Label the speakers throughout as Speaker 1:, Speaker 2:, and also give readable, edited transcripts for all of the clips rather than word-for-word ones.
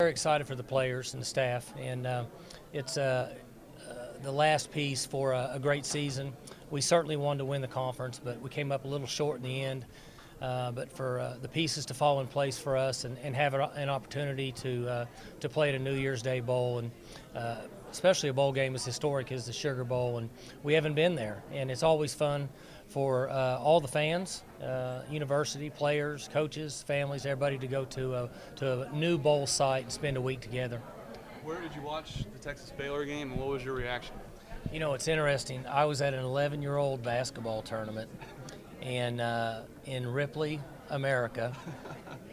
Speaker 1: Very excited for the players and the staff, and it's the last piece for a great season. We certainly wanted to win the conference, but we came up a little short in the end. But for the pieces to fall in place for us and have an opportunity to play at a New Year's Day bowl, and especially a bowl game as historic as the Sugar Bowl, and we haven't been there, and it's always fun for all the fans, university players, coaches, families, everybody to go to a new bowl site and spend a week together.
Speaker 2: Where did you watch the Texas-Baylor game, and what was your reaction?
Speaker 1: You know, it's interesting. I was at an 11-year-old basketball tournament and in Ripley, America,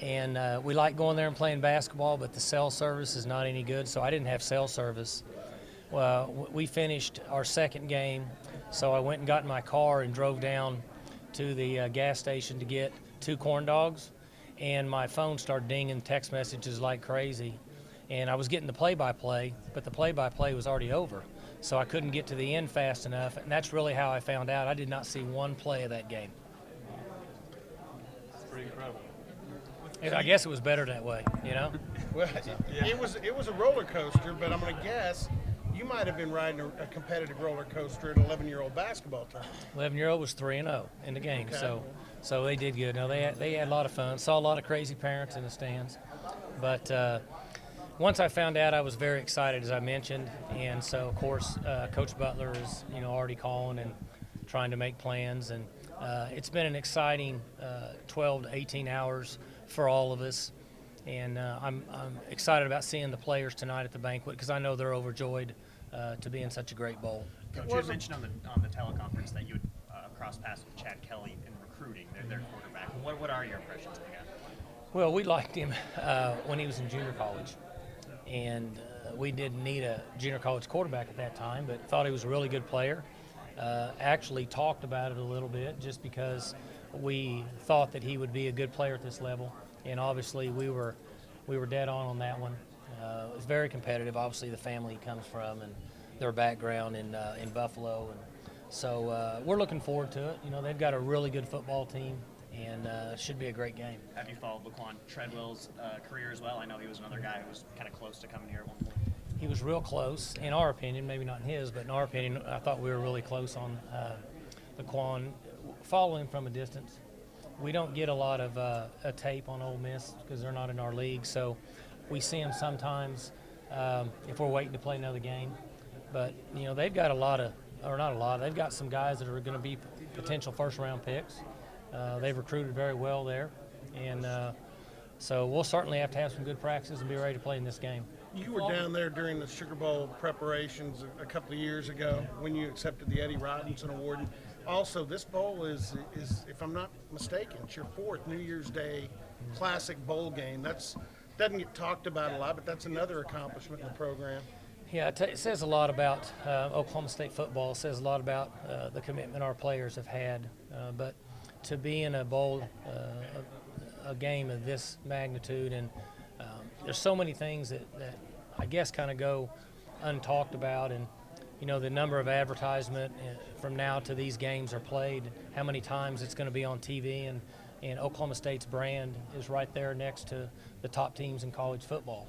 Speaker 1: and we like going there and playing basketball, but the cell service is not any good, so I didn't have cell service. Well, we finished our second game, so I went and got in my car and drove down to the gas station to get 2 corn dogs, and my phone started dinging text messages like crazy. And I was getting the play-by-play, but the play-by-play was already over, so I couldn't get to the end fast enough, and that's really how I found out. I did not see one play of that game.
Speaker 2: It's pretty incredible.
Speaker 1: And I guess it was better that way, you know?
Speaker 3: Well, it was a roller coaster, but I'm going to guess you might have been riding a competitive roller coaster at an 11-year-old basketball team.
Speaker 1: 11-year-old was 3-0 in the game,
Speaker 3: Okay.
Speaker 1: so they did good. No, they had a lot of fun. Saw a lot of crazy parents in the stands, but once I found out, I was very excited, as I mentioned, and so of course Coach Butler is already calling and trying to make plans, and it's been an exciting 12 to 18 hours for all of us, and I'm excited about seeing the players tonight at the banquet because I know they're overjoyed to be in such a great bowl.
Speaker 4: Coach, you had mentioned on the teleconference that you would cross paths with Chad Kelly in recruiting their quarterback. What are your impressions of the guy?
Speaker 1: Well, we liked him when he was in junior college. And we didn't need a junior college quarterback at that time, but thought he was a really good player. Actually talked about it a little bit just because we thought that he would be a good player at this level. And obviously we were dead on that one. It was very competitive. Obviously the family he comes from and their background in Buffalo. And so we're looking forward to it. They've got a really good football team. And it should be a great game.
Speaker 4: Have you followed Laquan Treadwell's career as well? I know he was another guy who was kind of close to coming here at one point.
Speaker 1: He was real close, in our opinion, maybe not in his, but in our opinion, I thought we were really close on Laquan. Following from a distance, we don't get a lot of a tape on Ole Miss because they're not in our league, so we see him sometimes if we're waiting to play another game. But, they've got they've got some guys that are going to be potential first-round picks. They've recruited very well there, and so we'll certainly have to have some good practices and be ready to play in this game.
Speaker 3: You were down there during the Sugar Bowl preparations a couple of years ago when you accepted the Eddie Robinson Award. And also, this bowl is, if I'm not mistaken, it's your 4th New Year's Day Classic Bowl game. That doesn't get talked about a lot, but that's another accomplishment in the program.
Speaker 1: Yeah, it says a lot about Oklahoma State football. It says a lot about the commitment our players have had, but to be in a bowl, a game of this magnitude, and there's so many things that I guess kind of go untalked about, and the number of advertisement from now to these games are played, how many times it's going to be on TV, and Oklahoma State's brand is right there next to the top teams in college football.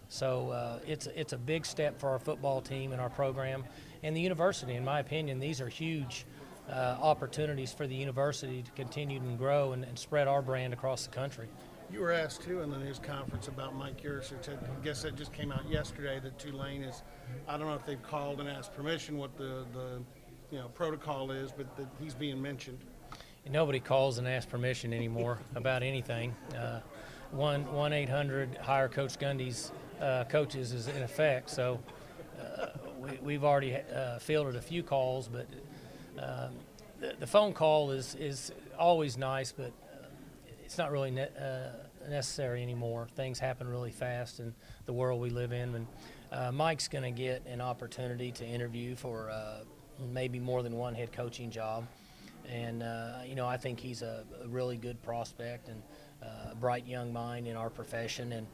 Speaker 1: So it's a big step for our football team and our program and the university. In my opinion, these are huge opportunities for the university to continue and grow and spread our brand across the country.
Speaker 3: You were asked, too, in the news conference about Mike Yurcich. I guess that just came out yesterday that Tulane is, I don't know if they've called and asked permission, what the protocol is, but that he's being mentioned.
Speaker 1: Nobody calls and asks permission anymore about anything. 1-800 hire Coach Gundy's coaches is in effect, so we've already fielded a few calls, but the phone call is always nice, but it's not really necessary anymore. Things happen really fast in the world we live in. And Mike's going to get an opportunity to interview for maybe more than one head coaching job. And, I think he's a really good prospect and a bright young mind in our profession. And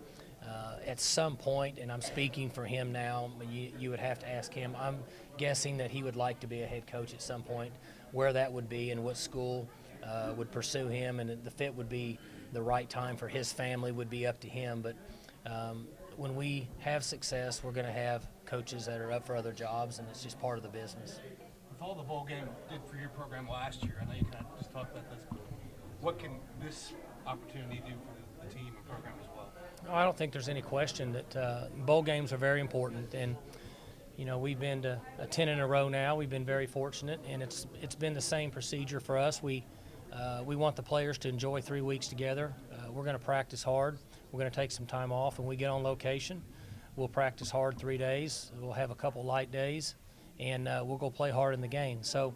Speaker 1: at some point, and I'm speaking for him now, you would have to ask him. I'm guessing that he would like to be a head coach at some point. Where that would be and what school would pursue him, and the fit would be the right time for his family would be up to him. But when we have success, we're going to have coaches that are up for other jobs, and it's just part of the business.
Speaker 5: With all the bowl game did for your program last year, I know you kind of just talked about this. What can this opportunity do for the team and program as well?
Speaker 1: I don't think there's any question that bowl games are very important, and we've been to 10 in a row now. We've been very fortunate, and it's been the same procedure for us. We want the players to enjoy 3 weeks together. We're going to practice hard. We're going to take some time off when we get on location. We'll practice hard 3 days. We'll have a couple light days, and we'll go play hard in the game. So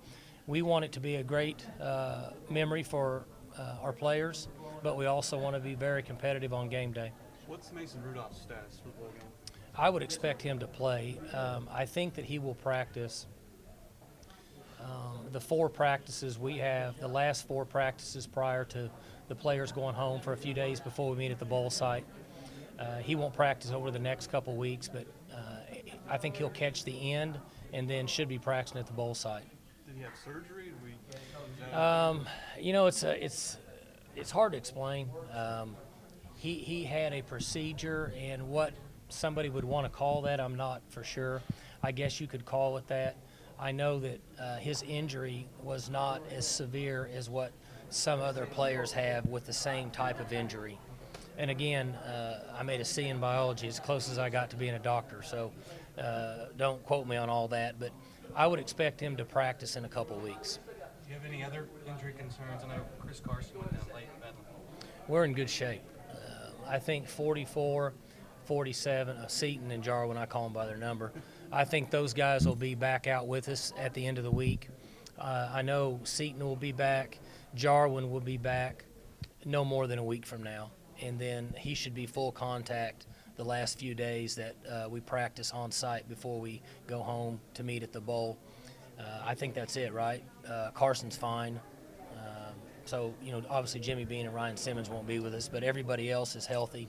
Speaker 1: we want it to be a great memory for our players, but we also want to be very competitive on game day.
Speaker 2: What's Mason Rudolph's status for the bowl game?
Speaker 1: I would expect him to play. I think that he will practice the 4 practices we have, the last 4 practices prior to the players going home for a few days before we meet at the bowl site. He won't practice over the next couple weeks, but I think he'll catch the end and then should be practicing at the bowl site.
Speaker 2: Did he have surgery?
Speaker 1: It's hard to explain. He had a procedure, and what somebody would want to call that, I'm not for sure. I guess you could call it that. I know that his injury was not as severe as what some other players have with the same type of injury. And again, I made a C in biology, as close as I got to being a doctor, so don't quote me on all that, but I would expect him to practice in a couple weeks.
Speaker 5: Do you have any other injury concerns? I know Chris Carson went down late in battle.
Speaker 1: We're in good shape. I think 44, 47, Seaton and Jarwin, I call them by their number. I think those guys will be back out with us at the end of the week. I know Seaton will be back. Jarwin will be back no more than a week from now. And then he should be full contact the last few days that we practice on site before we go home to meet at the bowl. I think that's it, right? Carson's fine. So, obviously Jimmy Bean and Ryan Simmons won't be with us, but everybody else is healthy.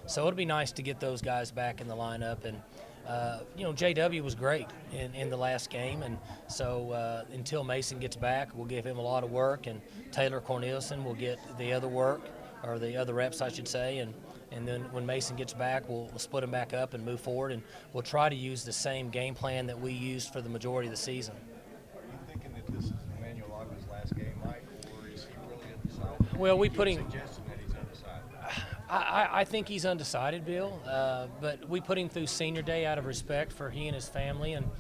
Speaker 1: So it'll be nice to get those guys back in the lineup. And, JW was great in the last game. And so until Mason gets back, we'll give him a lot of work. And Taylor Cornelison will get the other work, or the other reps, I should say. And then when Mason gets back, we'll split them back up and move forward. And we'll try to use the same game plan that we used for the majority of the season.
Speaker 6: Are you thinking that this is Emmanuel Ogden's last game, Mike, or is he really undecided?
Speaker 1: Well, we put him.
Speaker 6: Suggesting that he's undecided.
Speaker 1: I think he's undecided, Bill, but we put him through senior day out of respect for he and his family. And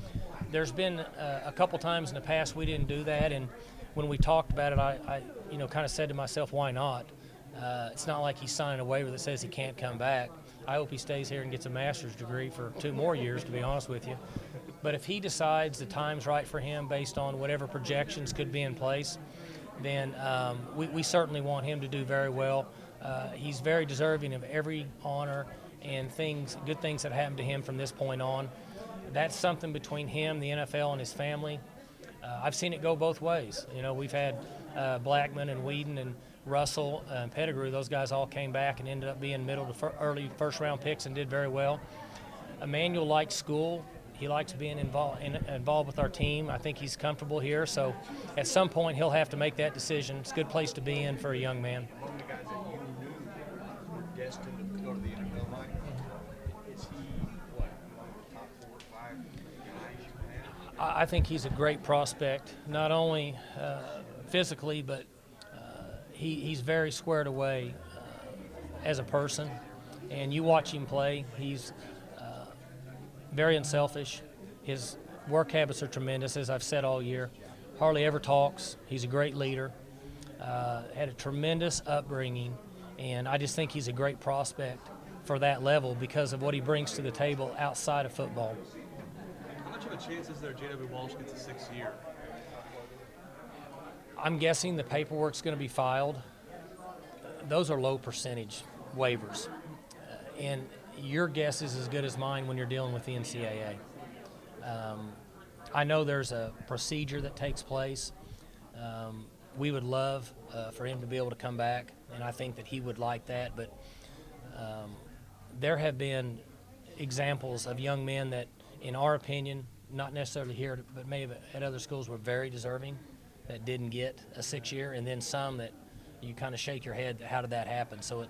Speaker 1: there's been a couple times in the past we didn't do that. And when we talked about it, I kind of said to myself, why not? It's not like he's signing a waiver that says he can't come back. I hope he stays here and gets a master's degree for 2 more years, to be honest with you. But if he decides the time's right for him based on whatever projections could be in place, then we certainly want him to do very well. He's very deserving of every honor and good things that happen to him from this point on. That's something between him, the NFL, and his family. I've seen it go both ways. We've had Blackman and Whedon and Russell and Pettigrew. Those guys all came back and ended up being middle to early first-round picks and did very well. Emmanuel likes school. He likes being involved with our team. I think he's comfortable here. So at some point he'll have to make that decision. It's a good place to be in for a young man.
Speaker 6: Among the guys that you knew were destined to go to the NFL, Mike, is he, among the top 4 or 5 guys you have?
Speaker 1: I think he's a great prospect, not only physically, but he's very squared away as a person. And you watch him play, he's very unselfish. His work habits are tremendous, as I've said all year. Hardly ever talks. He's a great leader. Had a tremendous upbringing, and I just think he's a great prospect for that level because of what he brings to the table outside of football.
Speaker 2: How much of a chance is there J.W. Walsh gets a 6th year?
Speaker 1: I'm guessing the paperwork's going to be filed. Those are low percentage waivers. And your guess is as good as mine when you're dealing with the NCAA. I know there's a procedure that takes place. We would love for him to be able to come back, and I think that he would like that. But there have been examples of young men that, in our opinion, not necessarily here, but maybe at other schools, were very deserving that didn't get a 6-year, and then some that you kind of shake your head, how did that happen? So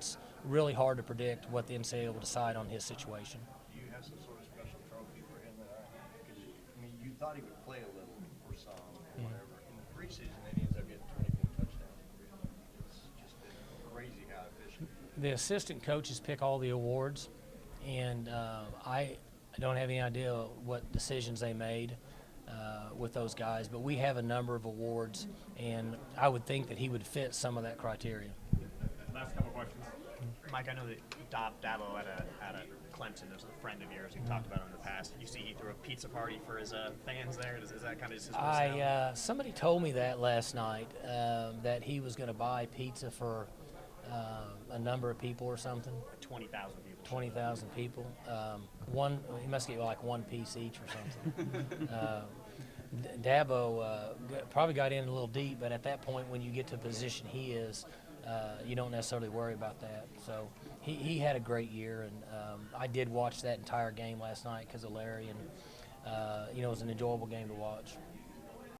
Speaker 1: really hard to predict what the NCAA will decide on his situation.
Speaker 6: Do you have some sort of special trophy for him that because I mean you thought he would play a little or some or whatever. In the preseason, then he ends up getting 24 touchdowns. It's just been crazy how efficient.
Speaker 1: The assistant coaches pick all the awards, and I don't have any idea what decisions they made with those guys, but we have a number of awards, and I would think that he would fit some of that criteria.
Speaker 4: Last couple questions. Mike, I know that Dabo at a Clemson is a friend of yours. You've talked about him in the past. You see he threw a pizza party for his fans there. Is that kind of his personality?
Speaker 1: Somebody told me that last night, that he was going to buy pizza for a number of people or something.
Speaker 4: 20,000 people.
Speaker 1: 20,000 people. He must get like one piece each or something. Dabo probably got in a little deep, but at that point, when you get to the position he is, you don't necessarily worry about that. So he had a great year, and I did watch that entire game last night because of Larry, and it was an enjoyable game to watch.